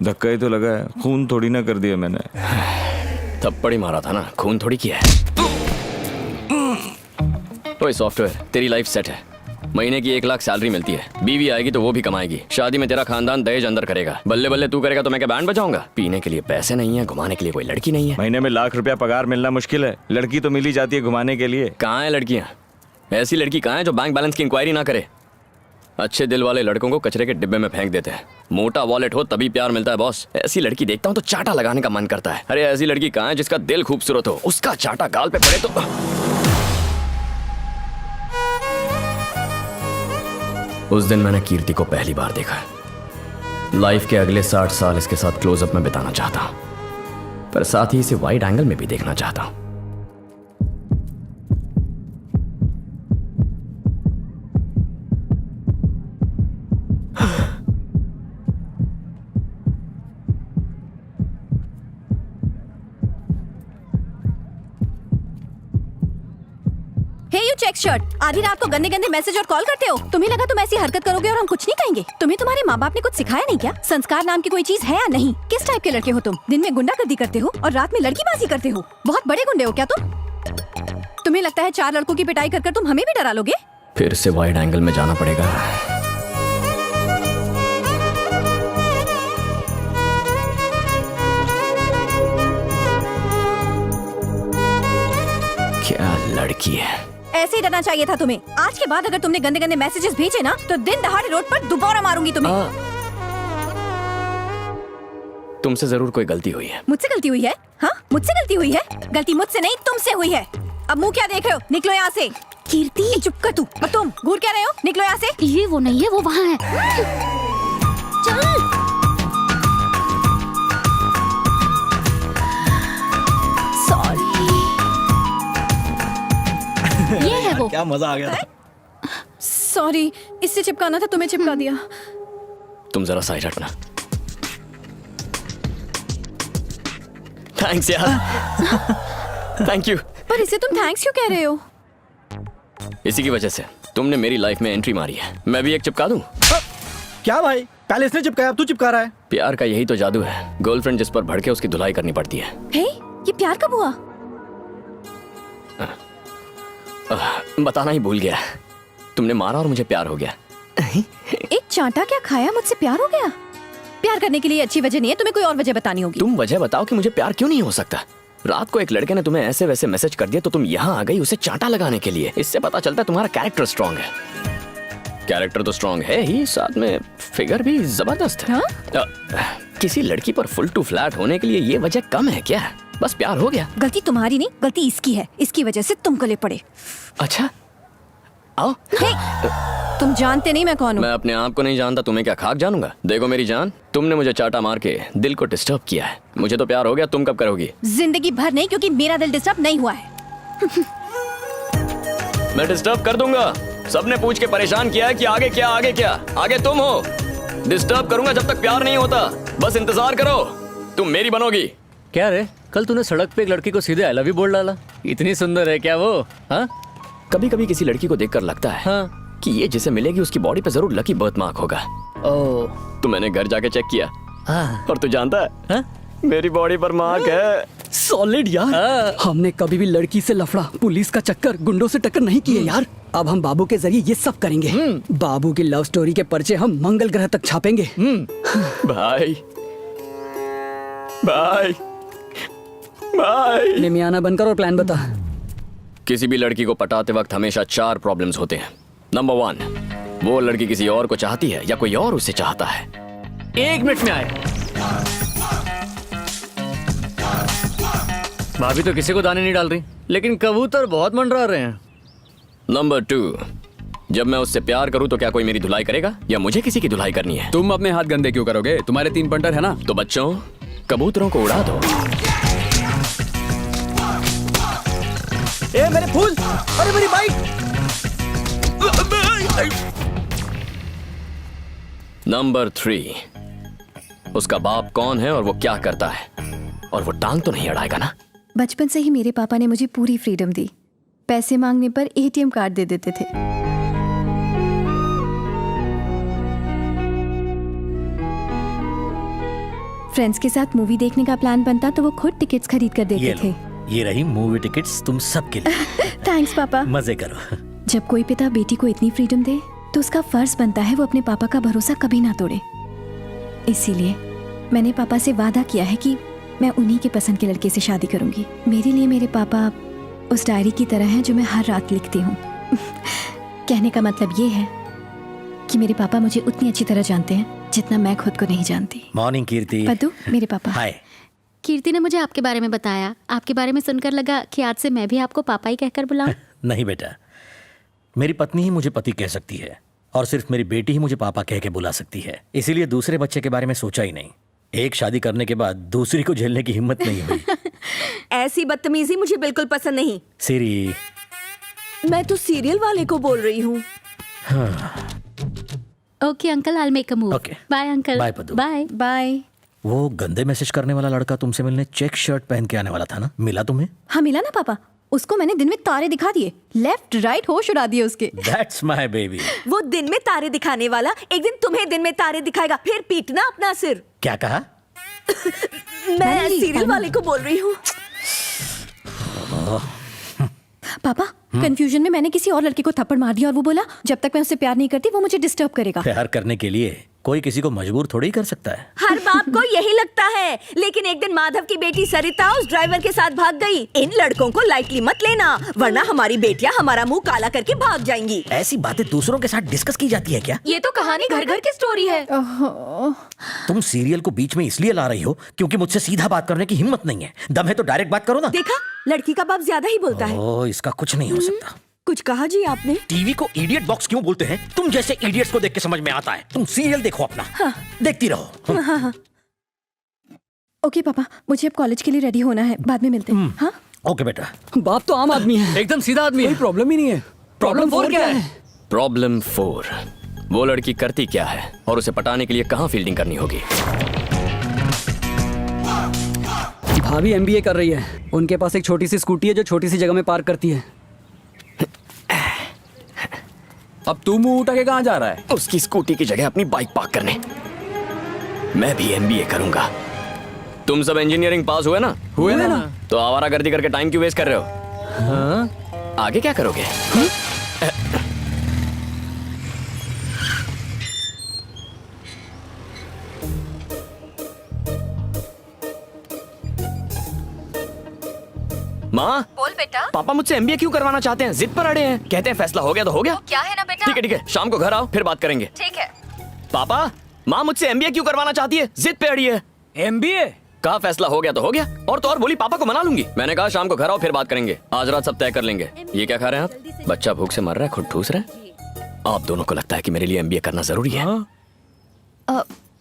धक्का ही तो लगा है, खून थोड़ी ना कर दिया मैंने। थप्पड़ ही मारा था ना, खून थोड़ी किया है। ओए सॉफ्टवेयर, तेरी लाइफ सेट है। महीने की 1 लाख सैलरी मिलती है, बीवी आएगी तो वो भी कमाएगी, शादी में तेरा खानदान दहेज अंदर करेगा। बल्ले बल्ले तू करेगा तो मैं क्या बैंड बजाऊंगा? पीने के लिए पैसे नहीं है, घुमाने के लिए कोई लड़की नहीं है। महीने में लाख रुपया पगार मिलना मुश्किल है, लड़की तो मिल ही जाती है घुमाने के लिए। कहाँ है लड़कियाँ? ऐसी लड़की कहाँ है जो बैंक बैलेंस की इंक्वायरी ना करे? अच्छे दिल वाले लड़कों को कचरे के डिब्बे में फेंक देते हैं। मोटा वॉलेट हो तभी प्यार मिलता है बॉस। ऐसी लड़की देखता हूँ तो चाटा लगाने का मन करता है। अरे ऐसी लड़की कहाँ है जिसका दिल खूबसूरत हो, उसका चाटा गाल पे पड़े तो। उस दिन मैंने कीर्ति को पहली बार देखा। लाइफ के अगले 60 साल इसके साथ क्लोजअप में बिताना चाहता हूं, पर साथ ही इसे वाइड एंगल में भी देखना चाहता हूं। हे यू चेक शर्ट, आधी रात को गंदे गंदे मैसेज और कॉल करते हो। तुम्हें लगा तुम ऐसी हरकत करोगे और हम कुछ नहीं कहेंगे? तुम्हें तुम्हारे माँ बाप ने कुछ सिखाया नहीं क्या? संस्कार नाम की कोई चीज है या नहीं? किस टाइप के लड़के हो तुम? दिन में गुंडागर्दी करते हो और रात में लड़कीबाजी करते हो। बहुत बड़े गुंडे हो क्या तुम? तुम्हें लगता है 4 लड़कों की पिटाई कर तुम हमें भी डरा लोगे? फिर से वाइड एंगल में जाना पड़ेगा। क्या लड़की है? ऐसे ही डरना चाहिए था तुम्हें। आज के बाद अगर तुमने गंदे गंदे मैसेजेस भेजे ना तो दिन दहाड़े रोड पर दोबारा मारूंगी तुम्हें। तुमसे जरूर कोई गलती हुई है। मुझसे गलती हुई है? हाँ, मुझसे गलती हुई है। गलती मुझसे नहीं तुमसे हुई है। अब मुंह क्या देख रहे हो? निकलो यहाँ से। कीर्ति चुप कर तू। और तुम घूर क्या रहे हो? निकलो यहाँ से। ये वो नहीं है, वो वहाँ है। चल। सॉरी। ये है वो। क्या मजा आ गया। सॉरी, इससे चिपकाना था, तुम्हें चिपका दिया। तुम जरा साइड हटना। थैंक्स यार। Thank you. पर इसे तुम थैंक्स क्यों कह रहे हो? इसी की वजह से तुमने मेरी लाइफ में एंट्री मारी है। मैं भी एक चिपका दूं? क्या भाई, पहले इसने चिपकाया अब तू चिपका रहा है। प्यार का यही तो जादू है। गर्लफ्रेंड जिस पर भड़के उसकी धुलाई करनी पड़ती है। हे, ये प्यार कब हुआ? बताना ही भूल गया। तुमने मारा और मुझे प्यार हो गया। एक चांटा क्या खाया, मुझसे प्यार हो गया? प्यार करने के लिए अच्छी वजह नहीं है, तुम्हें कोई और वजह बतानी होगी। तुम वजह बताओ कि मुझे प्यार क्यों नहीं हो सकता। रात को एक लड़के ने तुम्हें ऐसे वैसे मैसेज कर दिया तो तुम यहाँ आ गई उसे चांटा लगाने के लिए। इससे पता चलता है तुम्हारा कैरेक्टर स्ट्रांग है। कैरेक्टर तो स्ट्रांग है ही, साथ में फिगर भी जबरदस्त है। किसी लड़की पर फुल टू फ्लैट होने के लिए ये वजह कम है क्या? बस प्यार हो गया। गलती तुम्हारी नहीं, गलती इसकी है। इसकी वजह से तुम गले पड़े। अच्छा आओ। तुम जानते नहीं मैं कौन हूँ। मैं अपने आप को नहीं जानता, तुम्हें क्या खाक जानूंगा? देखो मेरी जान, तुमने मुझे चाटा मार के दिल को डिस्टर्ब किया है। मुझे तो प्यार हो गया, तुम कब करोगी? जिंदगी भर नहीं, क्योंकि मेरा दिल डिस्टर्ब नहीं हुआ है। मैं डिस्टर्ब कर दूंगा। सबने पूछ के परेशान किया है कि आगे क्या आगे क्या। आगे तुम हो। डिस्टर्ब करूंगा जब तक प्यार नहीं होता। बस इंतजार करो, तुम मेरी बनोगी। क्या रे, कल तूने सड़क पे एक लड़की को सीधे आई लव यू बोल डाला। इतनी सुंदर है क्या वो? हाँ, कभी कभी किसी लड़की को देखकर लगता है हाँ। कि ये जिसे मिलेगी उसकी बॉडी पे जरूर लकी बर्थ मार्क होगा। ओ, तो मैंने घर जाके चेक किया। हाँ। और तू जानता है हाँ? मेरी बॉडी पर मार्क है। सॉलिड यार। हमने कभी भी लड़की से लफड़ा, पुलिस का चक्कर, गुंडों से टक्कर नहीं किए यार। अब हम बाबू के जरिए ये सब करेंगे। बाबू की लव स्टोरी के पर्चे हम मंगल ग्रह तक छापेंगे। भाई भाई भाई। निमियाना बनकर और प्लान बता। किसी भी लड़की को पटाते वक्त हमेशा 4 प्रॉब्लम्स होते हैं। नंबर 1, वो लड़की किसी और को चाहती है या कोई और उसे चाहता है। 1 मिनट में आए। भाभी तो किसी को दाने नहीं डाल रही, लेकिन कबूतर बहुत मंडरा रहे हैं। नंबर 2, जब मैं उससे प्यार करूं तो क्या कोई मेरी धुलाई करेगा या मुझे किसी की धुलाई करनी है? तुम अपने हाथ गंदे क्यों करोगे? तुम्हारे 3 पंटर है ना। तो बच्चों, कबूतरों को उड़ा दो। ए मेरे फूल, अरे मेरी बाइक। नंबर 3, उसका बाप कौन है और वो क्या करता है, और वो टांग तो नहीं अड़ाएगा ना? बचपन से ही मेरे पापा ने मुझे पूरी फ्रीडम दी। पैसे मांगने पर एटीएम कार्ड दे देते थे। फ्रेंड्स के साथ मूवी देखने का प्लान बनता तो वो खुद टिकट्स खरीद कर ये देते थे। लो, ये रही मूवी टिकट्स तुम सबके लिए। थैंक्स पापा। मजे करो। जब कोई पिता बेटी को इतनी फ्रीडम दे तो उसका फर्ज बनता है वो अपने पापा का भरोसा कभी ना तोड़े। इसीलिए मैंने पापा से वादा किया है कि मैं उन्हीं के पसंद के लड़के से शादी करूंगी। मेरे लिए मेरे पापा उस डायरी की तरह हैं जो मैं हर रात लिखती हूँ। कहने का मतलब ये है कि मेरे पापा मुझे उतनी अच्छी तरह जानते हैं जितना मैं खुद को नहीं जानती। मॉर्निंग कीर्ति। पद्दू, मेरे पापा। हाय। कीर्ति ने मुझे आपके बारे में बताया। आपके बारे में सुनकर लगा कि आज से मैं भी आपको पापा ही कहकर बुलाऊं। नहीं बेटा, मेरी पत्नी ही मुझे पति कह सकती है और सिर्फ मेरी बेटी ही मुझे पापा कह के बुला सकती है। इसीलिए दूसरे बच्चे के बारे में सोचा ही नहीं। एक शादी करने के बाद दूसरी को झेलने की हिम्मत नहीं हुई। ऐसी बदतमीजी मुझे बिल्कुल पसंद नहीं। सीरी, मैं तो सीरियल वाले को बोल रही हूँ। Okay uncle, I will make a move. Okay. Bye uncle. Bye, Paddu. Bye. Bye. वो गंदे मैसेज करने वाला लड़का तुमसे मिलने चेक शर्ट पहन के आने वाला था ना, मिला तुम्हें? हाँ मिला ना पापा। उसको मैंने दिन में तारे दिखा दिए, लेफ्ट राइट होश उड़ा दिए उसके। That's my baby। वो दिन में तारे दिखाने वाला एक दिन तुम्हें दिन में तारे दिखाएगा, फिर पीटना अपना सिर। क्या कहा? मैं सीरियल वाले को बोल रही हूँ। पापा, कंफ्यूजन में मैंने किसी और लड़के को थप्पड़ मार दिया और वो बोला जब तक मैं उससे प्यार नहीं करती वो मुझे डिस्टर्ब करेगा। प्यार करने के लिए कोई किसी को मजबूर थोड़ी कर सकता है। हर बाप को यही लगता है, लेकिन एक दिन माधव की बेटी सरिता उस ड्राइवर के साथ भाग गई। इन लड़कों को लाइटली मत लेना, वरना हमारी बेटियां हमारा मुंह काला करके भाग जाएंगी। ऐसी बातें दूसरों के साथ डिस्कस की जाती है क्या? ये तो कहानी घर घर की स्टोरी है। तुम सीरियल को बीच में इसलिए ला रही हो क्योंकि मुझसे सीधा बात करने की हिम्मत नहीं है। दम है तो डायरेक्ट बात करो ना। देखा, लड़की का बाप ज्यादा ही बोलता है। ओह, इसका कुछ नहीं हो सकता। कुछ कहा जी आपने? टीवी को इडियट बॉक्स क्यों बोलते हैं? तुम जैसे इडियट्स को देख के समझ में आता है। तुम सीरियल देखो अपना। हाँ। देखती रहो। हाँ। ओके पापा, मुझे अब कॉलेज के लिए रेडी होना है, बाद में मिलते हैं। हाँ? ओके बेटा। बाप तो आम आदमी है, एकदम सीधा आदमी कोई है। प्रॉब्लम ही नहीं है। प्रॉब्लम 4 क्या है? प्रॉब्लम 4, वो लड़की करती क्या है और उसे पटाने के लिए कहाँ फील्डिंग करनी होगी। भाभी एमबीए कर रही है। उनके पास एक छोटी सी स्कूटी है जो छोटी सी जगह में पार्क करती है। अब तू मुंह उठा के कहाँ जा रहा है? उसकी स्कूटी की जगह अपनी बाइक पार्क करने। मैं भी एमबीए करूंगा। तुम सब इंजीनियरिंग पास हुए ना? हुए ना? तो आवारागर्दी करके टाइम क्यों वेस्ट कर रहे हो? हाँ? आगे क्या करोगे? माँ, बोल बेटा। पापा मुझसे एमबीए क्यों करवाना चाहते हैं? जिद पर अड़े हैं। कहते हैं फैसला हो गया तो हो गया। क्या है ना बेटा? ठीक है, शाम को घर आओ फिर बात करेंगे। ठीक है। पापा, माँ मुझसे एमबीए क्यों करवाना चाहती है? जिद पे अड़ी है। एमबीए? कहा फैसला हो गया तो हो गया, और तो और बोली पापा को मना लूंगी। मैंने कहा शाम को घर आओ फिर बात करेंगे। आज रात सब तय कर लेंगे। ये क्या खा रहे हैं आप? बच्चा भूख से मर रहा है, खुद ठूस रहे हैं। आप दोनों को लगता है कि मेरे लिए एमबीए करना जरूरी है?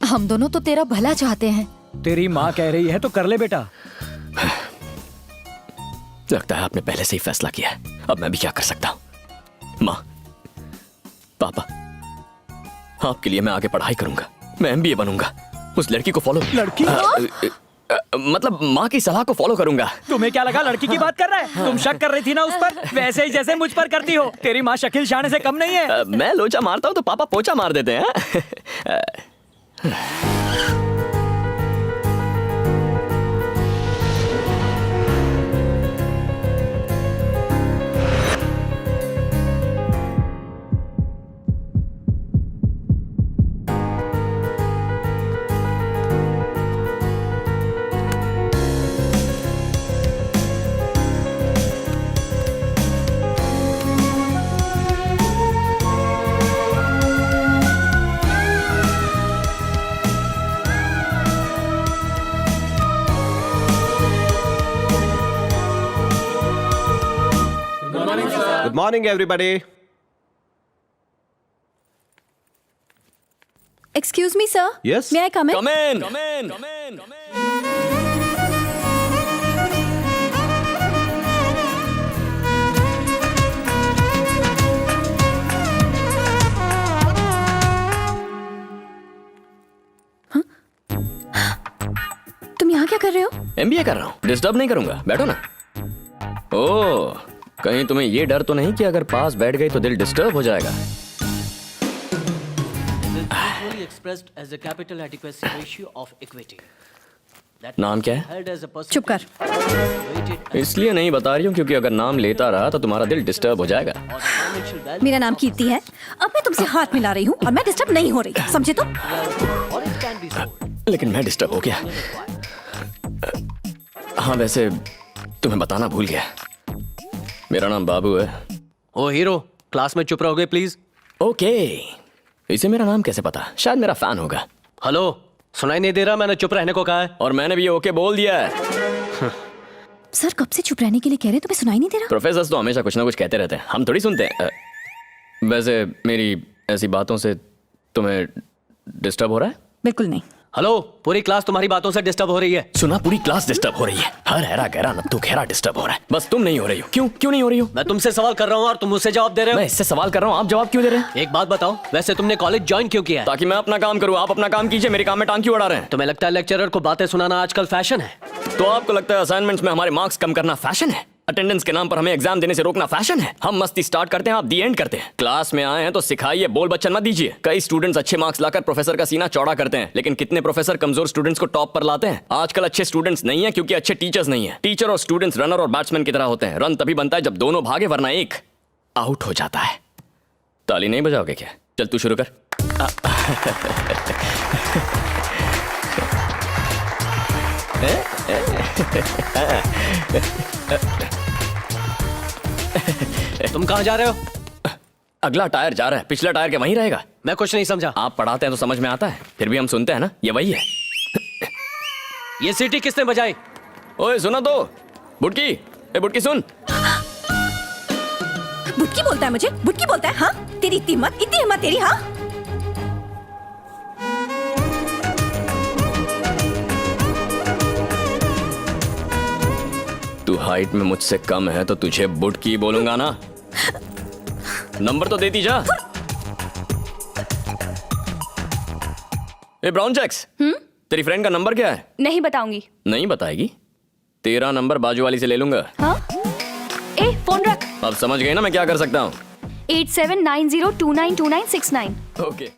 हम दोनों तो तेरा भला चाहते हैं। तेरी माँ कह रही है तो कर ले बेटा। लगता है आपने पहले से ही फैसला किया है। अब मैं भी क्या कर सकता हूँ? माँ, पापा, आपके लिए मैं आगे पढ़ाई करूंगा। मैं एमबीए बनूंगा। उस लड़की को फॉलो। लड़की? मतलब माँ की सलाह को फॉलो करूंगा। तुम्हें क्या लगा लड़की की बात कर रहा है? तुम शक कर रही थी ना उस पर, वैसे ही जैसे मुझ पर करती हो। तेरी माँ शकील शाने से कम नहीं है। मैं लोचा मारता हूँ तो पापा पोचा मार देते हैं। Good morning, everybody. Excuse me, sir. Yes? May I come in? Come in. Come in. Come in. Come in. तुम यहाँ क्या कर रहे हो? एमबीए कर रहा हूँ, डिस्टर्ब नहीं करूंगा। बैठो ना। ओह, कहीं तुम्हें ये डर तो नहीं कि अगर पास बैठ गई तो दिल डिस्टर्ब हो जाएगा? expressed as a capital adequacy ratio of equity. नाम क्या है? चुप कर। इसलिए नहीं बता रही हूँ क्योंकि अगर नाम लेता रहा तो तुम्हारा दिल डिस्टर्ब हो जाएगा। मेरा नाम कीर्ति है। अब मैं तुमसे हाथ मिला रही हूँ और मैं डिस्टर्ब नहीं हो रही, समझे तो? लेकिन मैं डिस्टर्ब हो गया। हाँ वैसे तुम्हें बताना भूल गया, मेरा नाम बाबू है। ओ हीरो, क्लास में चुप रहोगे प्लीज। ओके, इसे मेरा नाम कैसे पता? शायद मेरा फैन होगा। हेलो, सुनाई नहीं दे रहा? मैंने चुप रहने को कहा है। और मैंने भी ओके बोल दिया है। सर कब से चुप रहने के लिए कह रहे, तुम्हें सुनाई नहीं दे रहा? प्रोफेसर तो हमेशा कुछ ना कुछ कहते रहते हैं, हम थोड़ी सुनते हैं। वैसे मेरी ऐसी बातों से तुम्हें डिस्टर्ब हो रहा है? बिल्कुल नहीं। हेलो, पूरी क्लास तुम्हारी बातों से डिस्टर्ब हो रही है। सुना, पूरी क्लास डिस्टर्ब हो रही है। हर हैरा गहरा नत्थु गहरा डिस्टर्ब हो रहा है, बस तुम नहीं हो रही हो। क्यों नहीं हो रही हो? मैं तुमसे सवाल कर रहा हूँ और तुम मुझसे जवाब दे रहे हो। मैं इससे सवाल कर रहा हूँ, आप जवाब क्यों दे रहे हैं? एक बात बताओ, वैसे तुमने कॉलेज ज्वाइन क्यों किया है? ताकि मैं अपना काम करूँ, आप अपना काम कीजिए, मेरे काम में टांग क्यों अड़ा रहे हैं? तुम्हें लगता है लेक्चरर को बातें सुनाना आजकल फैशन है? तो आपको लगता है असाइनमेंट्स में हमारे मार्क्स कम करना फैशन है? अटेंडेंस के नाम पर हमें एग्जाम देने से रोकना फैशन है? हम मस्ती स्टार्ट करते हैं, आप दी एंड करते हैं। क्लास में आए हैं तो सिखाइए, बोल बच्चन मत दीजिए। कई स्टूडेंट्स अच्छे मार्क्स लाकर प्रोफेसर का सीना चौड़ा करते हैं, लेकिन कितने प्रोफेसर कमजोर स्टूडेंट्स को टॉप पर लाते हैं? आजकल अच्छे स्टूडेंट्स नहीं है क्योंकि अच्छे टीचर्स नहीं है। टीचर और स्टूडेंट्स रनर और बैट्समैन की तरह होते हैं। रन तभी बनता है जब दोनों भागे, वरना एक आउट हो जाता है। ताली नहीं बजाओगे क्या? चल तू शुरू कर। तुम कहाँ जा रहे हो? अगला टायर जा रहा है, पिछला टायर क्या वहीं रहेगा? मैं कुछ नहीं समझा। आप पढ़ाते हैं तो समझ में आता है, फिर भी हम सुनते हैं ना, ये वही है। ये सीटी किसने बजाई? ओए सुना तो, बुटकी, ए बुटकी सुन। बुटकी बोलता है मुझे? बुटकी बोलता है? हाँ, तेरी इतनी हिम्मत तेरी? हाँ, तू हाइट में मुझसे कम है तो तुझे बुटकी बोलूंगा ना। नंबर तो देती जा। ए ब्राउन चेक्स, तेरी फ्रेंड का नंबर क्या है? नहीं बताऊंगी। नहीं बताएगी? तेरा नंबर बाजू वाली से ले लूंगा। हाँ? ए फोन रख। अब समझ गई ना मैं क्या कर सकता हूँ? 8790292969। ओके।